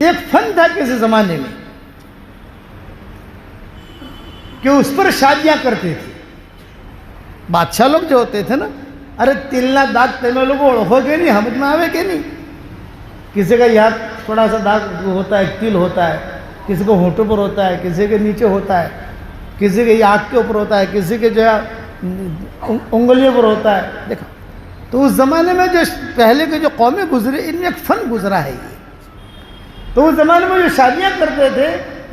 ایک فن تھا کسی زمانے میں کہ اس پر شادیاں کرتے تھے بادشاہ لوگ جو ہوتے تھے نا. ارے تلنا داغ تمہیں لوگ ہو گئے نہیں, سمجھ میں آوے کہ نہیں. کسی کا یہاں تھوڑا سا داغ ہوتا ہے, تل ہوتا ہے, کسی کو ہونٹوں پر ہوتا ہے, کسی کے نیچے ہوتا ہے, کسی کے آنکھ کے اوپر ہوتا ہے, کسی کے جو ہے انگلیوں پر ہوتا ہے. دیکھو تو اس زمانے میں جو پہلے کے جو قومیں گزری ان میں ایک فن گزرا ہے یہ. تو اس زمانے میں جو شادیاں کرتے تھے,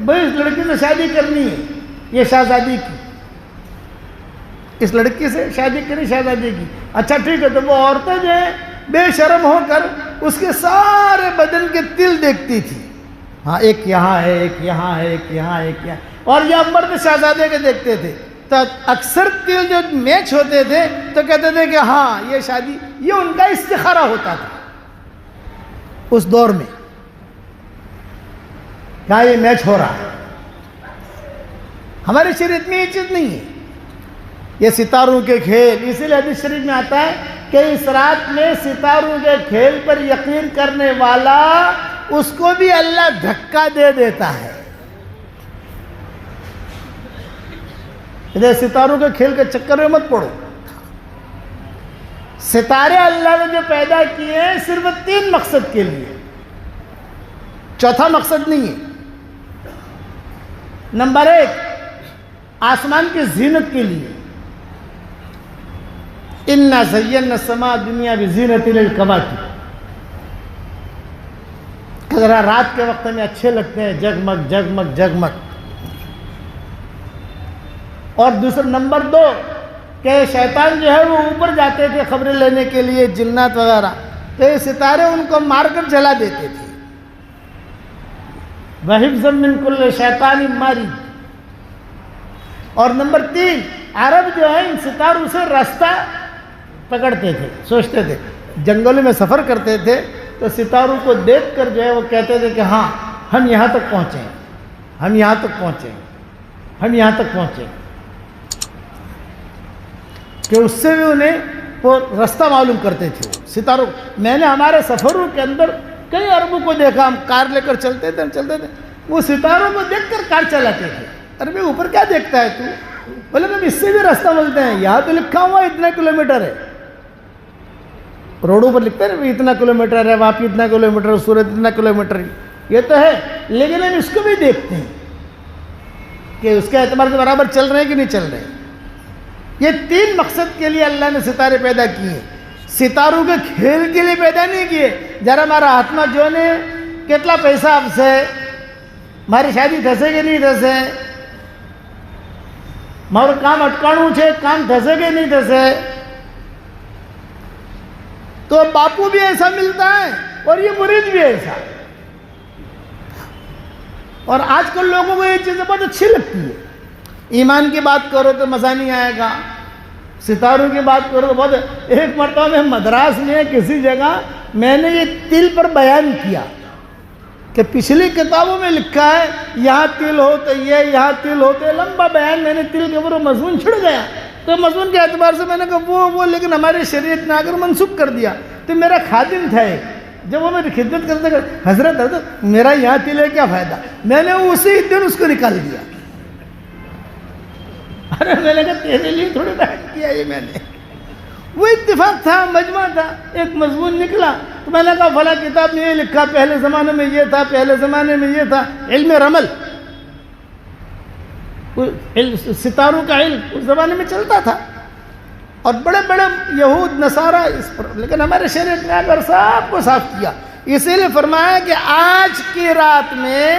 بھائی اس لڑکی سے شادی کرنی ہے, یہ شہزادی کی, اس لڑکی سے شادی کرنی شہزادی کی. اچھا ٹھیک ہے, تو وہ عورتیں جو ہیں بے شرم ہو کر اس کے سارے بدن کے تل دیکھتی تھی. ہاں ایک یہاں ہے, ایک یہاں ہے, ایک یہاں, ایک یہاں. اور یہ مرد شہزادے کے دیکھتے تھے تو اکثر تل جو میچ ہوتے تھے تو کہتے تھے کہ ہاں یہ شادی, یہ ان کا استخارہ ہوتا تھا اس دور میں, کہاں یہ میچ ہو رہا ہے. ہمارے شریعت میں یہ چیز نہیں ہے, یہ ستاروں کے کھیل. اسی لیے حدیث شریف میں آتا ہے کہ اس رات میں ستاروں کے کھیل پر یقین کرنے والا اس کو بھی اللہ دھکا دے دیتا ہے. ادھر ستاروں کے کھیل کے چکر میں مت پڑو. ستارے اللہ نے جو پیدا کیے ہیں صرف 3 مقصد کے لیے, چوتھا مقصد نہیں ہے. نمبر 1 آسمان کی زینت کے لیے. اِنَّا زَيَّنَّا السَّمَاءَ الدُّنْيَا بِزِينَةٍ لِلْكَوَاكِبِ, کہ ذرا رات کے وقت میں اچھے لگتے ہیں, جگمگ جگمگ جگمگ. اور دوسرا نمبر 2 کہ شیطان جو ہے وہ اوپر جاتے تھے خبریں لینے کے لیے, جنات وغیرہ, تو یہ ستارے ان کو مار کر جلا دیتے تھے. وَحِفْظًا مِّن كُلِّ شَيْطَانٍ مَارِدٍ. اور نمبر 3 عرب جو ہے ان ستاروں سے راستہ پکڑتے تھے. سوچتے تھے, جنگلوں میں سفر کرتے تھے تو ستاروں کو دیکھ کر جو ہے وہ کہتے تھے کہ ہاں ہم یہاں تک پہنچے ہیں, ہم یہاں تک پہنچے ہیں, ہم یہاں تک پہنچے ہیں. کہ اس سے بھی انہیں وہ راستہ معلوم کرتے تھے وہ ستاروں. میں نے ہمارے سفروں کے اندر کئی عربوں کو دیکھا, ہم کار لے کر چلتے تھے, وہ ستاروں کو دیکھ کر کار چلاتے تھے. ارے بھائی اوپر کیا دیکھتا ہے تو؟ بولے ہم اس سے بھی راستہ بولتے ہیں, یہاں تو لکھا ہوا اتنا کلومیٹر ہے, روڈوں پر لکھتے ہیں نا اتنا کلومیٹر ہے, وہاں پہ اتنا کلومیٹر, سورج اتنا کلومیٹر, یہ تو ہے. لیکن ہم اس کو بھی دیکھتے ہیں کہ اس کے اعتبار سے برابر چل رہے ہیں کہ نہیں چل رہے. یہ 3 مقصد کے لیے اللہ نے ستارے پیدا کیے. ستاروں کے کھیل کے لیے پیدا نہیں کیے. ذرا ہمارا آتما جو نے کتنا پیسہ آپ سے, ہماری شادی تھسے کہ نہیں تھسے, مارو کام اٹکانوں چھے, کام تھسے کہ نہیں تھسے. تو باپو بھی ایسا ملتا ہے اور یہ مرید بھی ایسا. اور آج کل لوگوں کو یہ چیزیں بہت اچھی لگتی ہے. ایمان کی بات کرو تو مزہ نہیں آئے گا, ستاروں کی بات کرو تو بہت. ایک مرتبہ میں مدراس میں کسی جگہ میں نے یہ تل پر بیان کیا کہ پچھلی کتابوں میں لکھا ہے یہاں تل ہو تو یہ, یہاں تل ہو تو, لمبا بیان میں نے تل کے اوپر مضمون چھڑ گیا. تو مضمون کے اعتبار سے میں نے کہا وہ لیکن ہماری شریعت نے اگر منسوخ کر دیا. تو میرا خادم تھا ایک, جب وہ میری خدمت کرتے کہ حضرت میرا یہاں تل ہے کیا فائدہ, میں نے اسی دن اس کو نکال دیا. ارے میں نے کہا تیرے لیے تھوڑی بیان کیا یہ میں نے, وہ اتفاق تھا, مجمع تھا, ایک مضمون نکلا. تو میں نے کہا فلاں کتاب میں یہ لکھا, پہلے زمانے میں یہ تھا, پہلے زمانے میں یہ تھا. علم رمل, ستاروں کا علم اس زمانے میں چلتا تھا, اور بڑے بڑے یہود نصارہ اس پر. لیکن ہمارے شریعت نے اگر سب کو صاف کیا. اسی لیے فرمایا کہ آج کی رات میں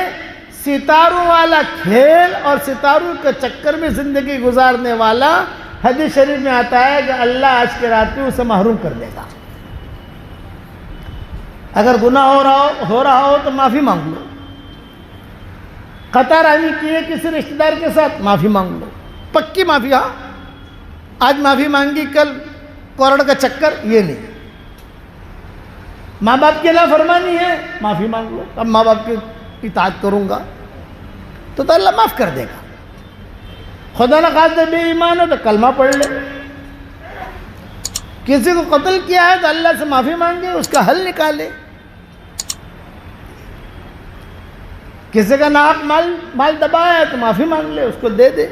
ستاروں والا کھیل اور ستاروں کے چکر میں زندگی گزارنے والا, حدیث شریف میں آتا ہے کہ اللہ آج کی رات میں اسے محروم کر دے گا. اگر گناہ ہو رہا ہو تو معافی مانگ لو, قطع رحمی کیے کسی رشتہ دار کے ساتھ معافی مانگ لو, پکی معافی. ہاں آج معافی مانگی کل کوڑ کا چکر, یہ نہیں. ماں باپ کی نافرمانی ہے, معافی مانگ لو, اب ماں باپ کی اطاعت کروں گا تو اللہ معاف کر دے گا. خدا نخواستہ بے ایمان ہو تو کلمہ پڑھ لے. کسی کو قتل کیا ہے تو اللہ سے معافی مانگے, اس کا حل نکالے. کسی کا ناحق مال دبایا ہے تو معافی مانگ لے، اس کو دے دے۔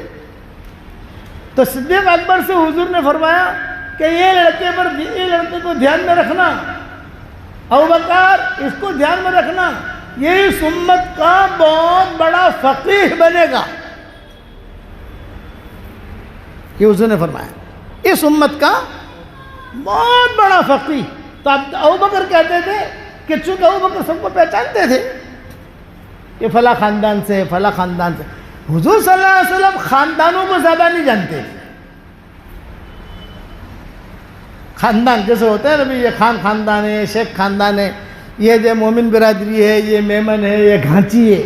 تو صدیق اکبر سے حضور نے فرمایا کہ یہ لڑکے کو دھیان میں رکھنا، ابوبکر اس کو دھیان میں رکھنا، یہ اس امت کا بہت بڑا فقیہ بنے گا۔ یہ حضور نے فرمایا اس امت کا بہت بڑا فقیہ۔ تو ابوبکر کہتے تھے کہ چونکہ ابوبکر سب کو پہچانتے تھے کہ فلاں خاندان سے فلاں خاندان سے، حضور صلی اللہ علیہ وسلم خاندانوں کو زیادہ نہیں جانتے تھے۔ خاندان جیسے ہوتا ہے نا، یہ خاندان ہے، شیخ خاندان ہے، یہ جو مومن برادری ہے، یہ میمن ہے، یہ گھانچی ہے۔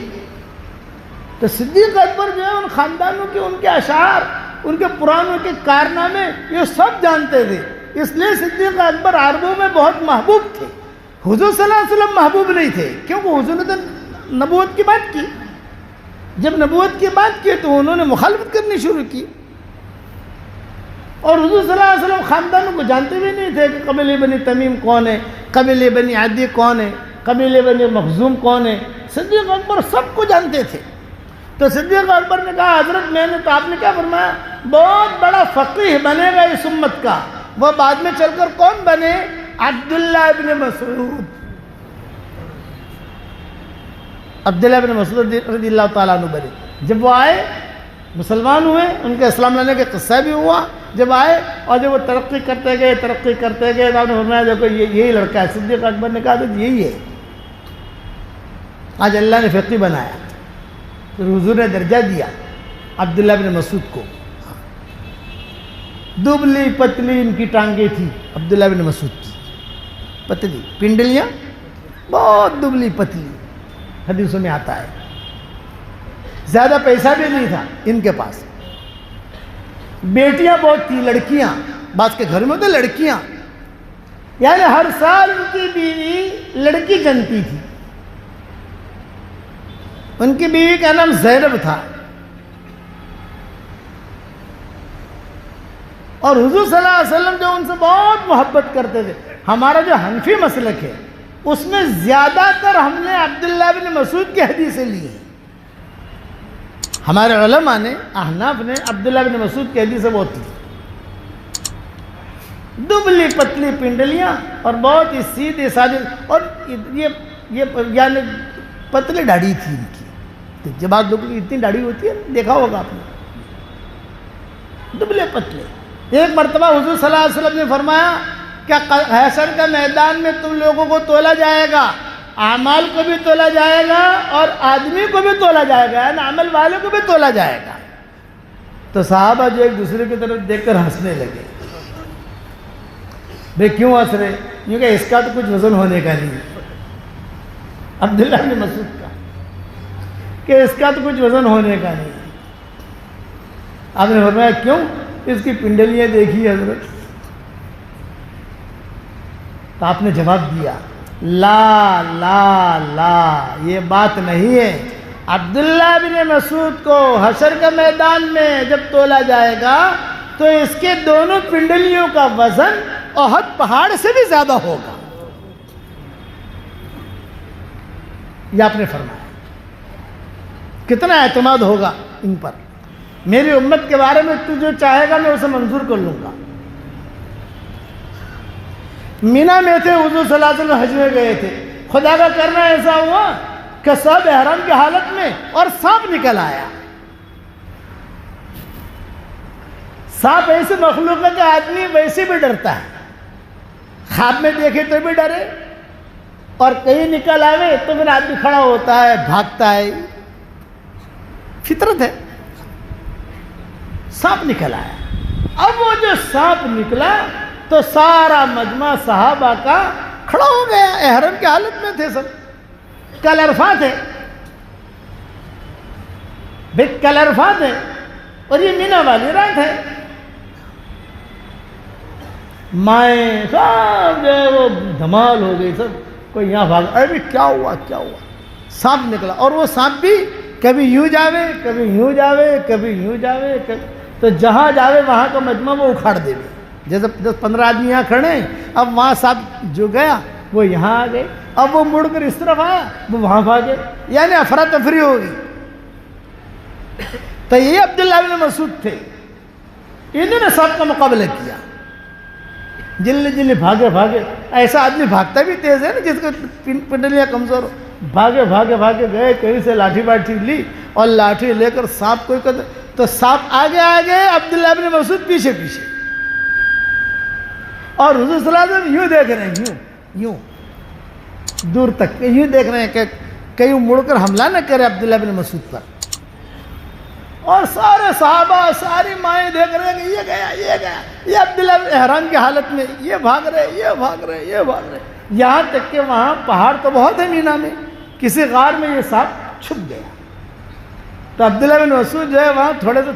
تو صدیق اکبر جو ہے ان خاندانوں کے، ان کے اشعار، ان کے پرانوں کے کارنامے یہ سب جانتے تھے۔ اس لیے صدیق اکبر عربوں میں بہت محبوب تھے۔ حضور صلی اللہ علیہ وسلم محبوب نہیں تھے، کیونکہ حضور نے تو نبوت کی بات کی۔ جب نبوت کی بات کی تو انہوں نے مخالفت کرنی شروع کی، اور حضور صلی اللہ علیہ وسلم خاندانوں کو جانتے بھی نہیں تھے کہ قبیلہ بنی تمیم کون ہے، قبیلہ بنی عدی کون ہے، قبیلہ بنی مخزوم کون ہے۔ صدیق اکبر سب کو جانتے تھے۔ تو صدیق اکبر نے کہا حضرت میں نے تو آپ نے کیا فرمایا، بہت بڑا فقیہ بنے گا اس امت کا۔ وہ بعد میں چل کر کون بنے؟ عبداللہ ابن مسعود۔ عبداللہ ابن مسعود رضی اللہ تعالیٰ عنہ بنے۔ جب وہ آئے مسلمان ہوئے، ان کے اسلام لانے کا قصہ بھی ہوا۔ جب آئے اور جب وہ ترقی کرتے گئے تو آپ نے فرمایا دیکھو یہی لڑکا ہے۔ صدیق اکبر نے کہا تو یہی ہے، آج اللہ نے فقیہ بنایا۔ پھر حضور نے درجہ دیا عبداللہ بن مسعود کو۔ دبلی پتلی ان کی ٹانگیں تھی عبداللہ بن مسعود کی، پتلی پنڈلیاں، بہت دبلی پتلی، حدیثوں میں آتا ہے۔ زیادہ پیسہ بھی نہیں تھا ان کے پاس، بیٹیاں بہت تھیں، لڑکیاں، بعض کے گھر میں تو لڑکیاں، یعنی ہر سال ان کی بیوی لڑکی جنتی تھی۔ ان کی بیوی کا نام زینب تھا، اور حضور صلی اللہ علیہ وسلم جو ان سے بہت محبت کرتے تھے۔ ہمارا جو حنفی مسلک ہے اس میں زیادہ تر ہم نے عبداللہ بن مسعود کی حدیثیں لی ہیں۔ ہمارے علماء نے، احناف نے عبداللہ بن مسعود کی حدیثیں بہت لی، دبلی پتلی پنڈلیاں اور بہت ہی سیدھی سادھی، اور یہ یعنی پتلی داڑھی تھی ان کی۔ جب آپ لوگوں کی اتنی داڑھی ہوتی ہے، دیکھا ہوگا آپ نے، دبلے پتلے۔ ایک مرتبہ حضور صلی اللہ علیہ وسلم نے فرمایا کہ حشر کا میدان میں تم لوگوں کو تولا جائے گا، اعمال کو بھی تولا جائے گا اور آدمی کو بھی تولا جائے گا، یعنی عمل والے کو بھی تولا جائے گا۔ تو صحابہ جو ایک دوسرے کی طرف دیکھ کر ہنسنے لگے۔ بھئی کیوں ہنس رہے؟ کیونکہ اس کا تو کچھ وزن ہونے کا نہیں، عبداللہ بن مسعود کا، کہ اس کا تو کچھ وزن ہونے کا نہیں۔ آپ نے فرمایا کیوں؟ اس کی پنڈلیاں دیکھی حضرت۔ تو آپ نے جواب دیا لا لا لا، یہ بات نہیں ہے۔ عبداللہ بن مسعود کو حشر کے میدان میں جب تولا جائے گا تو اس کے دونوں پنڈلیوں کا وزن احد پہاڑ سے بھی زیادہ ہوگا۔ یہ آپ نے فرمایا، کتنا اعتماد ہوگا ان پر۔ میری امت کے بارے میں تو جو چاہے گا میں اسے منظور کر لوں گا۔ مینا میں تھے، حضور صلی اللہ علیہ وسلم حج میں گئے تھے، خدا کا کرنا ایسا ہوا کہ سب احرام کی حالت میں، اور سانپ نکل آیا۔ سانپ ایسے مخلوق ہے کہ آدمی ویسے بھی ڈرتا ہے، خواب میں دیکھے تو بھی ڈرے، اور کہیں نکل آئے تو پھر آدمی کھڑا ہوتا ہے، بھاگتا ہے، فطرت ہے۔ سانپ نکل آیا۔ اب وہ جو سانپ نکلا تو سارا مجمع صحابہ کا کھڑا ہو گیا، احرام کی حالت میں تھے، سب کل عرفہ تھے، کل عرفہ تھے، اور یہ مینا والی رات ہے۔ مائیں سب جو ہے وہ دھمال ہو گئی، سب کوئی یہاں بھاگ، ارے کیا ہوا کیا ہوا۔ سانپ نکلا، اور وہ سانپ بھی کبھی یوں جاوے، کبھی یوں جاوے، کبھی یوں جاوے، تو جہاں جاوے وہاں کا مجمع وہ اکھاڑ دے گے۔ جیسے 10-15 آدمی یہاں کھڑے ہیں، اب وہاں سانپ جو گیا وہ یہاں آ گئے، اب وہ مڑ کر اس طرف آیا، وہ وہاں بھاگے، یعنی افراتفری ہوگی۔ تو یہ عبداللہ بن مسعود تھے، انہوں نے سب کا مقابلہ کیا، جلدی جلدی بھاگے بھاگے۔ ایسا آدمی بھاگتا بھی تیز ہے نا جس کو پنڈلیاں کمزور ہو، بھاگے بھاگے بھاگے گئے، کہیں سے لاٹھی باٹھی لی اور لاٹھی لے کر سانپ کوئی قدر، تو سانپ آگے آگے، عبداللہ بن مسعود پیچھے پیچھے، اور حضور صلی اللہ علیہ وسلم یوں دیکھ رہے ہیں، یوں دور تک یوں دیکھ رہے ہیں کہ کہیں مڑ کر حملہ نہ کرے عبداللہ بن مسعود پر۔ اور سارے صحابہ، ساری مائیں دیکھ رہے ہیں کہ یہ گیا، یہ گیا، یہ عبداللہ احرام کی حالت میں، یہ بھاگ رہے، یہ بھاگ رہے، یہ بھاگ رہے، یہاں تک کہ وہاں پہاڑ تو بہت ہے مینا میں، کسی غار میں یہ سانپ چھپ گیا۔ تو عبداللہ بن مسعود جو ہے وہاں تھوڑے سے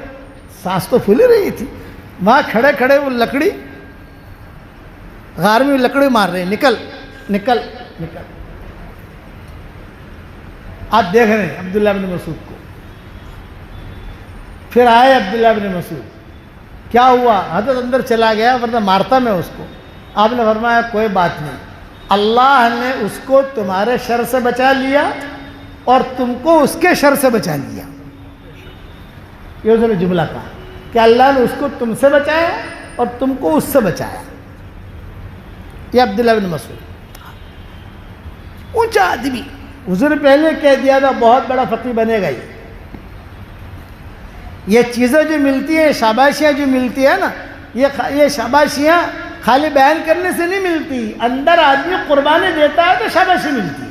سانس تو پھول رہی تھی، وہاں کھڑے کھڑے وہ لکڑی غار میں لکڑی مار رہے ہیں، نکل نکل نکل۔ آپ دیکھ رہے ہیں عبداللہ بن مسعود کو۔ پھر آئے عبداللہ بن مسعود، کیا ہوا؟ حضرت اندر چلا گیا ورنہ مارتا میں اس کو۔ آپ نے فرمایا کوئی بات نہیں، اللہ نے اس کو تمہارے شر سے بچا لیا اور تم کو اس کے شر سے بچا لیا۔ یہ اس نے جملہ کہا کہ اللہ نے اس کو تم سے بچایا اور تم کو اس سے بچایا۔ یہ عبداللہ بن مسعود اونچا آدمی، حضور نے پہلے کہہ دیا تھا بہت بڑا فقیہ بنے گا۔ یہ چیزیں جو ملتی ہیں، شاباشیاں جو ملتی ہیں نا، یہ شاباشیاں خالی بیان کرنے سے نہیں ملتی، اندر آدمی قربانی دیتا ہے تو شاباشی ملتی ہے۔